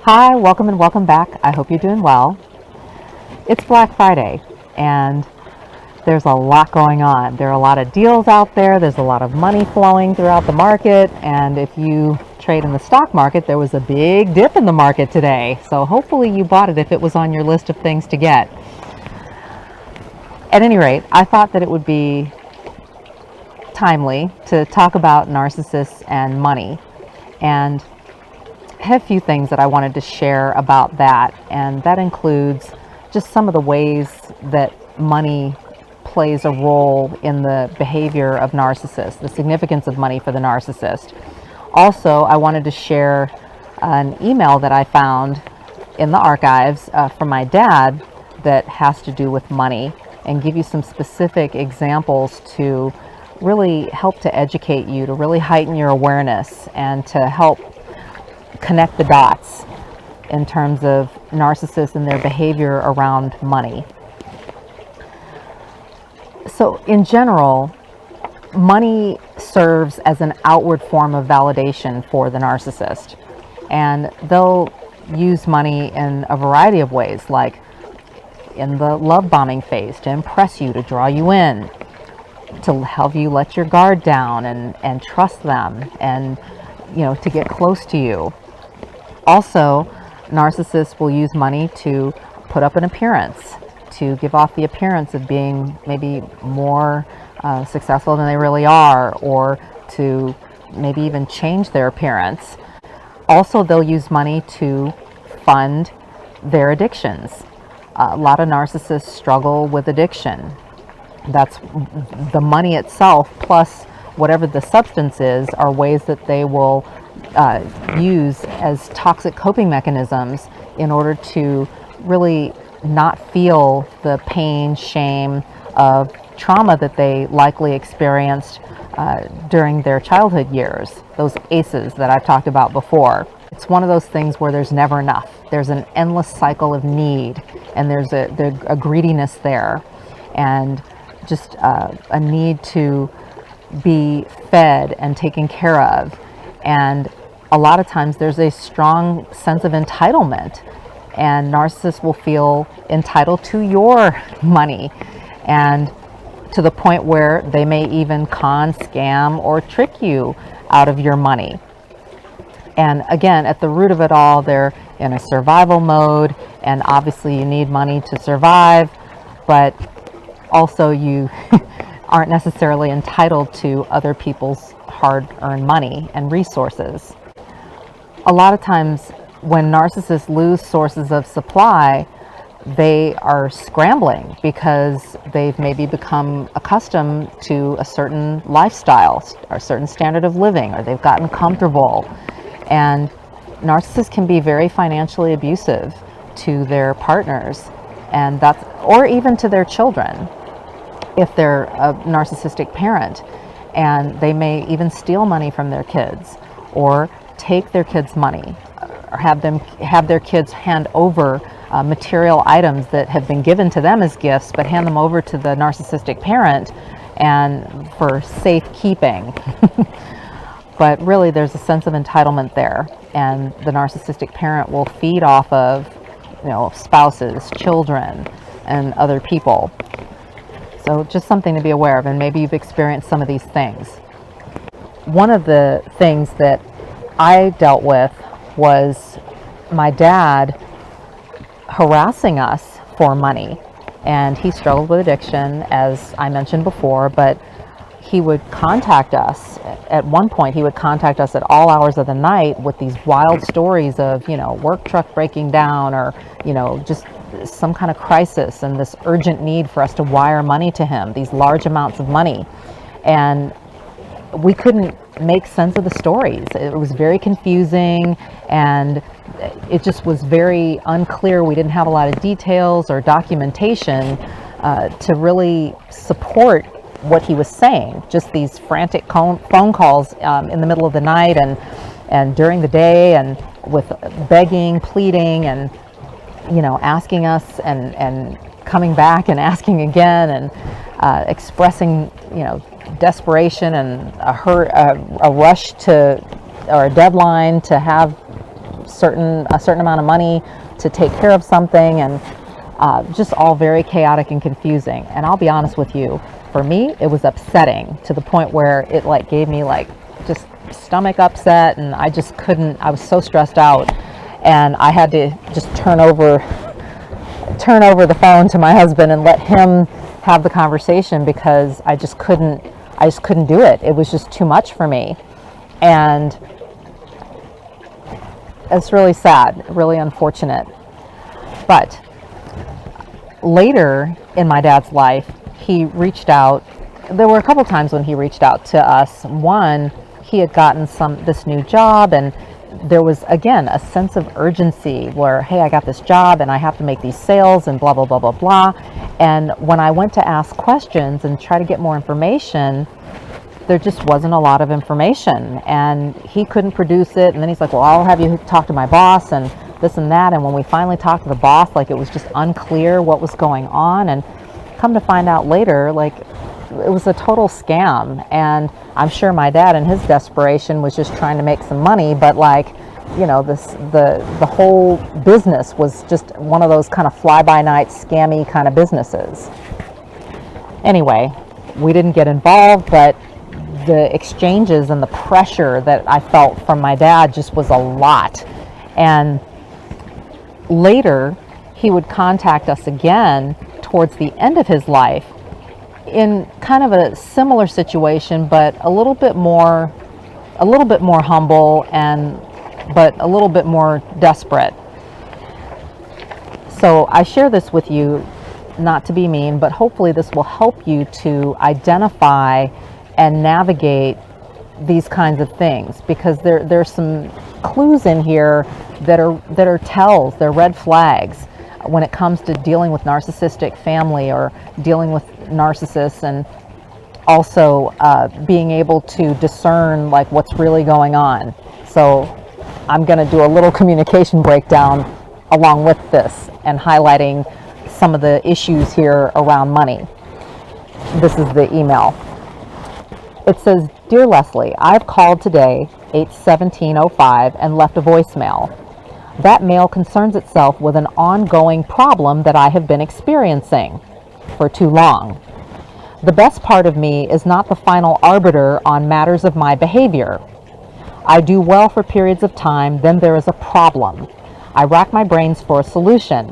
Hi, welcome and welcome back. I hope you're doing well. It's Black Friday and there's a lot going on. There are a lot of deals out there. There's a lot of money flowing throughout the market. And if you trade in the stock market, there was a big dip in the market today. So hopefully you bought it if it was on your list of things to get. At any rate, I thought that it would be timely to talk about narcissists and money. And I have a few things that I wanted to share about that, and that includes just some of the ways that money plays a role in the behavior of narcissists, the significance of money for the narcissist. Also, I wanted to share an email that I found in the archives from my dad that has to do with money, and give you some specific examples to really help to educate you, to really heighten your awareness, and to help connect the dots in terms of narcissists and their behavior around money. So in general, money serves as an outward form of validation for the narcissist. And they'll use money in a variety of ways, like in the love bombing phase, to impress you, to draw you in, to help you let your guard down and trust them, and to get close to you. Also, narcissists will use money to put up an appearance, to give off the appearance of being maybe more successful than they really are, or to maybe even change their appearance. Also, they'll use money to fund their addictions. A lot of narcissists struggle with addiction. That's the money itself, plus whatever the substance is, are ways that they will use as toxic coping mechanisms in order to really not feel the pain, shame of trauma that they likely experienced during their childhood years, those ACEs that I've talked about before. It's one of those things where there's never enough. There's an endless cycle of need, and there's a greediness there, and just a need to be fed and taken care of. And a lot of times there's a strong sense of entitlement, and narcissists will feel entitled to your money, and to the point where they may even con, scam, or trick you out of your money. And again, at the root of it all, they're in a survival mode, and obviously you need money to survive, but also you aren't necessarily entitled to other people's hard-earned money and resources. A lot of times when narcissists lose sources of supply, they are scrambling because they've maybe become accustomed to a certain lifestyle or a certain standard of living, or they've gotten comfortable. And narcissists can be very financially abusive to their partners, and that's, or even to their children if they're a narcissistic parent, and they may even steal money from their kids, or take their kids' money, or have their kids hand over material items that have been given to them as gifts, but hand them over to the narcissistic parent and for safekeeping. But really, there's a sense of entitlement there, and the narcissistic parent will feed off of, spouses, children, and other people. So just something to be aware of, and maybe you've experienced some of these things. One of the things that I dealt with was my dad harassing us for money, and he struggled with addiction, as I mentioned before, but he would contact us. At one point, he would contact us at all hours of the night with these wild stories of, work truck breaking down, or, just some kind of crisis, and this urgent need for us to wire money to him, these large amounts of money. And we couldn't make sense of the stories. It was very confusing, and it just was very unclear. We didn't have a lot of details or documentation to really support what he was saying. Just these frantic phone calls in the middle of the night and during the day, and with begging, pleading, and asking us and coming back and asking again, and expressing desperation and a rush to, or a deadline to have a certain amount of money to take care of something, and just all very chaotic and confusing. And I'll be honest with you, for me, it was upsetting to the point where it like gave me like just stomach upset, and I just couldn't, I was so stressed out, and I had to just turn over the phone to my husband and let him have the conversation, because I just couldn't do it. It was just too much for me. And it's really sad, really unfortunate. But later in my dad's life, he reached out. There were a couple times when he reached out to us. One, he had gotten this new job, and there was again a sense of urgency where, hey, I got this job and I have to make these sales and blah blah blah blah blah. And when I went to ask questions and try to get more information, there just wasn't a lot of information, and he couldn't produce it. And then he's like, well, I'll have you talk to my boss and this and that. And when we finally talked to the boss, like, it was just unclear what was going on. And come to find out later, like, it was a total scam. And I'm sure my dad in his desperation was just trying to make some money, but like, you know, the whole business was just one of those kind of fly-by-night scammy kind of businesses. Anyway, we didn't get involved, but the exchanges and the pressure that I felt from my dad just was a lot. And later, he would contact us again towards the end of his life in kind of a similar situation, but a little bit more humble, but a little bit more desperate. So I share this with you, not to be mean, but hopefully this will help you to identify and navigate these kinds of things, because there's some clues in here that are tells, they're red flags when it comes to dealing with narcissistic family or dealing with narcissists, and also being able to discern like what's really going on. So I'm going to do a little communication breakdown along with this and highlighting some of the issues here around money. This is the email. It says, Dear Leslie, I've called today, 8/17/05, and left a voicemail. That mail concerns itself with an ongoing problem that I have been experiencing for too long. The best part of me is not the final arbiter on matters of my behavior. I do well for periods of time, then there is a problem. I rack my brains for a solution.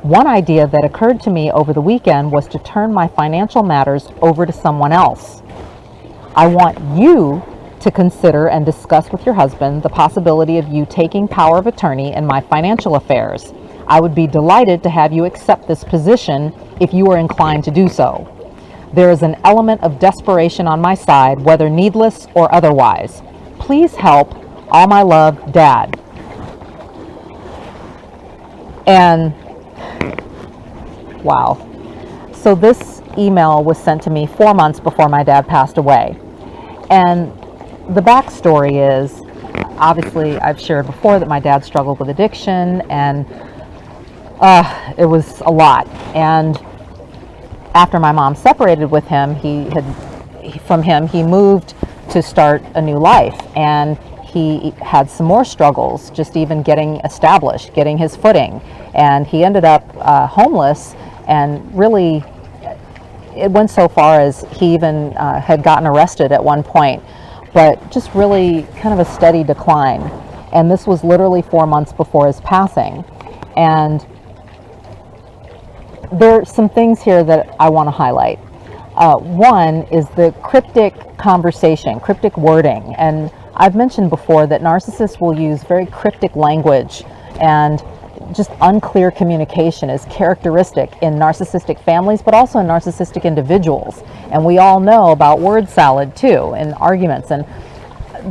One idea that occurred to me over the weekend was to turn my financial matters over to someone else. I want you to consider and discuss with your husband the possibility of you taking power of attorney in my financial affairs. I would be delighted to have you accept this position if you are inclined to do so. There is an element of desperation on my side, whether needless or otherwise. Please help. All my love, Dad. And wow. So this email was sent to me 4 months before my dad passed away. And the backstory is, obviously, I've shared before that my dad struggled with addiction, and it was a lot. And after my mom separated with him, he moved to start a new life, and he had some more struggles, just even getting established, getting his footing. And he ended up homeless, and really, it went so far as he even had gotten arrested at one point, but just really kind of a steady decline. And this was literally 4 months before his passing. And there are some things here that I want to highlight. One is the cryptic conversation, cryptic wording. And I've mentioned before that narcissists will use very cryptic language, and just unclear communication is characteristic in narcissistic families, but also in narcissistic individuals. And we all know about word salad too, in arguments. And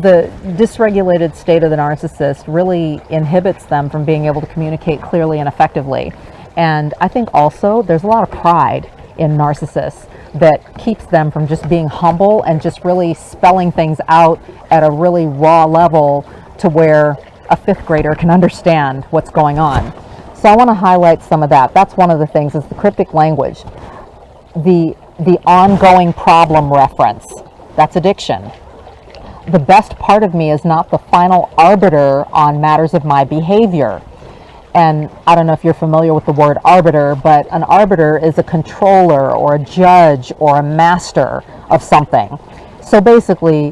the dysregulated state of the narcissist really inhibits them from being able to communicate clearly and effectively. And I think also there's a lot of pride in narcissists that keeps them from just being humble and just really spelling things out at a really raw level to where a fifth grader can understand what's going on. So I want to highlight some of that. That's one of the things, is the cryptic language. The ongoing problem reference, that's addiction. the best part of me is not the final arbiter on matters of my behavior. And I don't know if you're familiar with the word arbiter, but an arbiter is a controller or a judge or a master of something. So basically,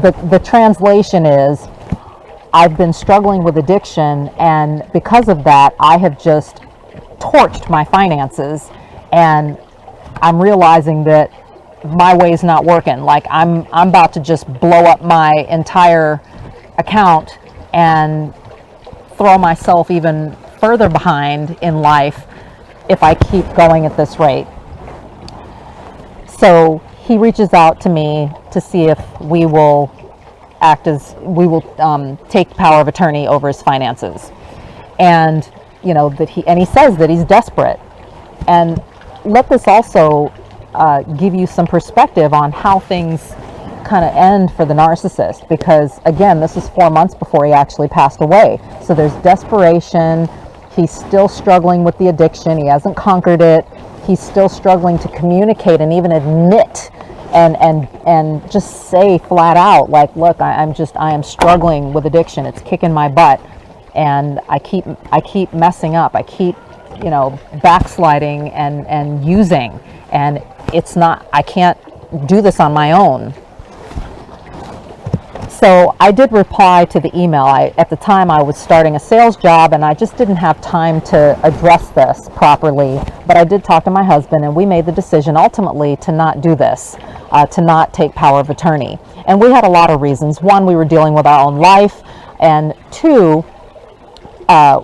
the translation is, I've been struggling with addiction, and because of that, I have just torched my finances, and I'm realizing that my way's not working. Like I'm about to just blow up my entire account and throw myself even further behind in life if I keep going at this rate. So he reaches out to me to see if we will take power of attorney over his finances. And he says that he's desperate. And let this also give you some perspective on how things kind of end for the narcissist, because again, this is 4 months before he actually passed away. So there's desperation. He's still struggling with the addiction. He hasn't conquered it. He's still struggling to communicate and even admit and just say flat out, like, look, I am struggling with addiction. It's kicking my butt, and I keep messing up. I keep backsliding and using, and I can't do this on my own. So I did reply to the email. At the time I was starting a sales job, and I just didn't have time to address this properly, but I did talk to my husband, and we made the decision ultimately to not do this, to not take power of attorney. And we had a lot of reasons. One, we were dealing with our own life, and two,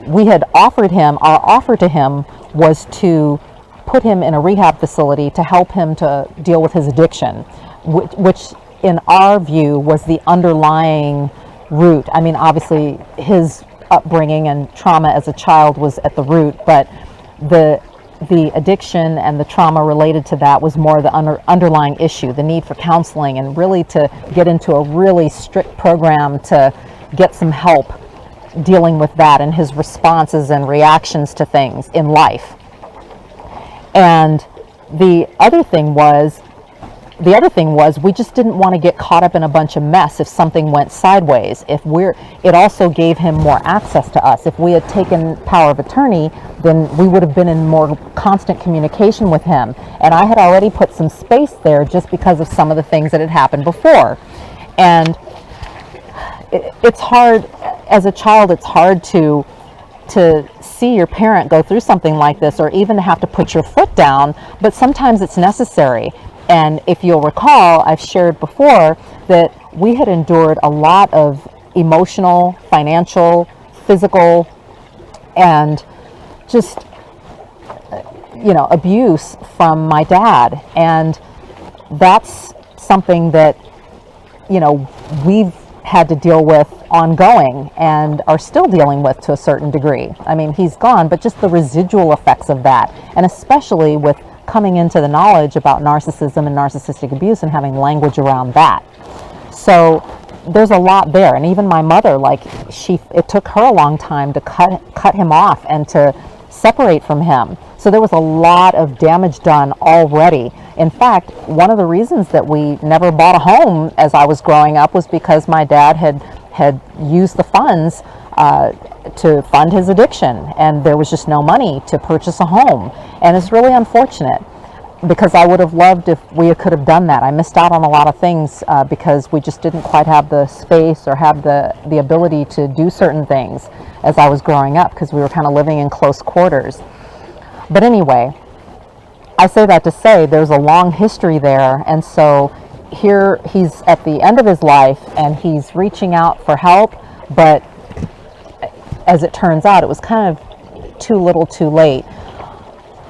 we had offered him, our offer to him was to put him in a rehab facility to help him to deal with his addiction, which in our view was the underlying root. I mean, obviously his upbringing and trauma as a child was at the root, but the addiction and the trauma related to that was more the underlying issue, the need for counseling, and really to get into a really strict program to get some help dealing with that and his responses and reactions to things in life. And the other thing was we just didn't want to get caught up in a bunch of mess if something went sideways. It also gave him more access to us. If we had taken power of attorney, then we would have been in more constant communication with him. And I had already put some space there just because of some of the things that had happened before. And it's hard, as a child, it's hard to see your parent go through something like this, or even have to put your foot down, but sometimes it's necessary. And if you'll recall, I've shared before that we had endured a lot of emotional, financial, physical, and just, abuse from my dad. And that's something that, we've had to deal with ongoing and are still dealing with to a certain degree. I mean, he's gone, but just the residual effects of that, and especially with coming into the knowledge about narcissism and narcissistic abuse and having language around that. So there's a lot there. And even my mother, it took her a long time to cut him off and to separate from him. So there was a lot of damage done already. In fact, one of the reasons that we never bought a home as I was growing up was because my dad had used the funds to fund his addiction, and there was just no money to purchase a home. And it's really unfortunate, because I would have loved if we could have done that. I missed out on a lot of things because we just didn't quite have the space or have the ability to do certain things as I was growing up, because we were kind of living in close quarters. But anyway, I say that to say there's a long history there, and so here he's at the end of his life and he's reaching out for help, but as it turns out, it was kind of too little too late.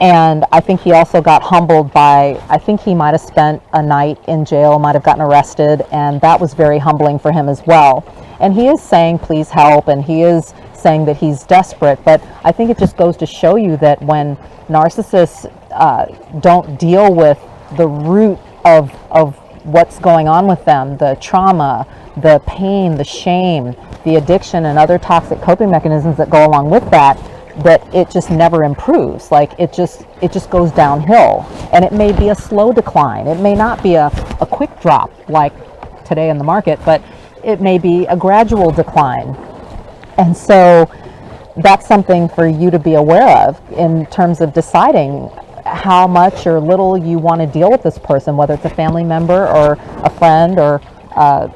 And I think he also got humbled by, I think he might have spent a night in jail, might have gotten arrested, and that was very humbling for him as well. And he is saying, please help, and he is saying that he's desperate, but I think it just goes to show you that when narcissists don't deal with the root of what's going on with them, the trauma, the pain, the shame, the addiction, and other toxic coping mechanisms that go along with that it just never improves. Like it just goes downhill, and it may be a slow decline. It may not be a quick drop like today in the market, but it may be a gradual decline. And so that's something for you to be aware of in terms of deciding how much or little you want to deal with this person, whether it's a family member or a friend or a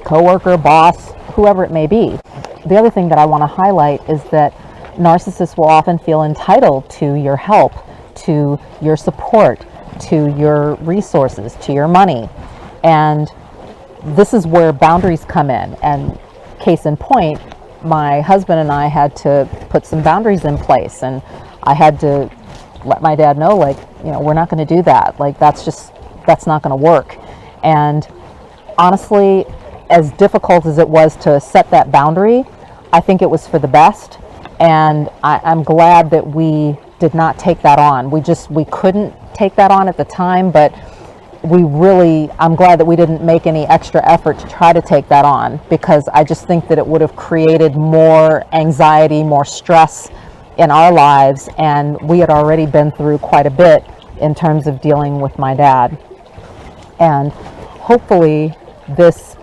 coworker, boss, whoever it may be. The other thing that I want to highlight is that narcissists will often feel entitled to your help, to your support, to your resources, to your money. And this is where boundaries come in. And case in point, my husband and I had to put some boundaries in place, and I had to let my dad know, like, you know, we're not going to do that. Like, that's not going to work. And honestly, as difficult as it was to set that boundary, I think it was for the best. And I'm glad that we did not take that on. We couldn't take that on at the time, but I'm glad that we didn't make any extra effort to try to take that on, because I just think that it would have created more anxiety, more stress in our lives, and we had already been through quite a bit in terms of dealing with my dad. And hopefully this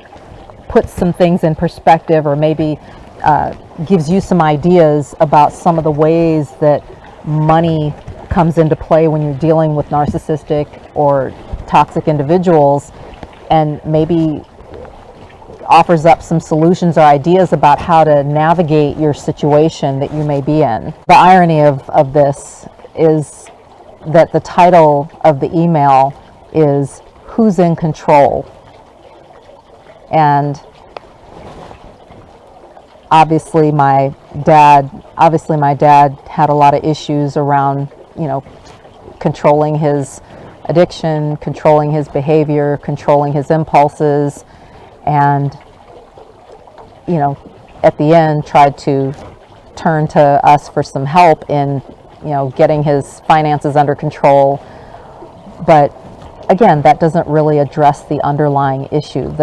puts some things in perspective, or maybe gives you some ideas about some of the ways that money comes into play when you're dealing with narcissistic or toxic individuals, and maybe offers up some solutions or ideas about how to navigate your situation that you may be in. The irony of this is that the title of the email is "Who's in Control?" And obviously my dad had a lot of issues around, you know, controlling his addiction, controlling his behavior, controlling his impulses, and, you know, at the end tried to turn to us for some help in, you know, getting his finances under control. But again, that doesn't really address the underlying issue.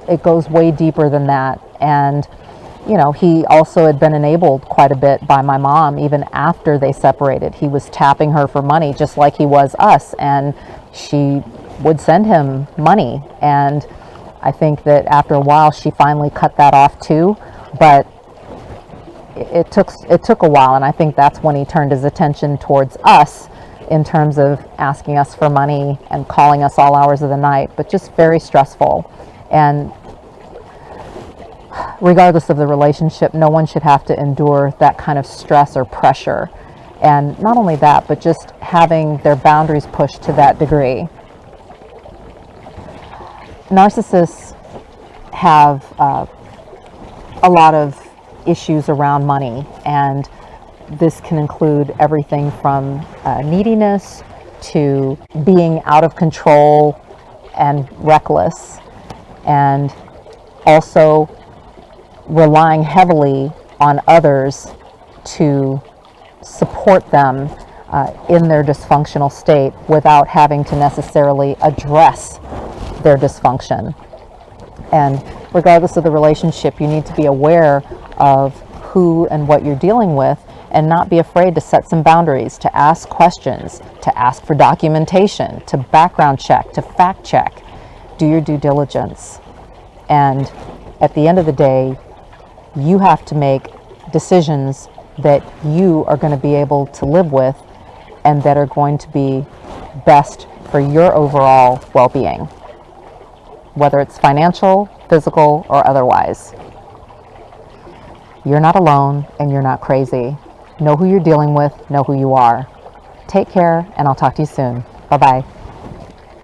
It goes way deeper than that. And, you know, he also had been enabled quite a bit by my mom even after they separated. He was tapping her for money just like he was us, and she would send him money. And I think that after a while she finally cut that off too, but it took a while, and I think that's when he turned his attention towards us in terms of asking us for money and calling us all hours of the night, but just very stressful. And regardless of the relationship, no one should have to endure that kind of stress or pressure. And not only that, but just having their boundaries pushed to that degree. Narcissists have a lot of issues around money, and this can include everything from neediness to being out of control and reckless, and also relying heavily on others to support them in their dysfunctional state without having to necessarily address their dysfunction. And regardless of the relationship, you need to be aware of who and what you're dealing with, and not be afraid to set some boundaries, to ask questions, to ask for documentation, to background check, to fact check. Do your due diligence. And at the end of the day, you have to make decisions that you are going to be able to live with and that are going to be best for your overall well-being, whether it's financial, physical, or otherwise. You're not alone, and you're not crazy. Know who you're dealing with, know who you are. Take care, and I'll talk to you soon. Bye-bye.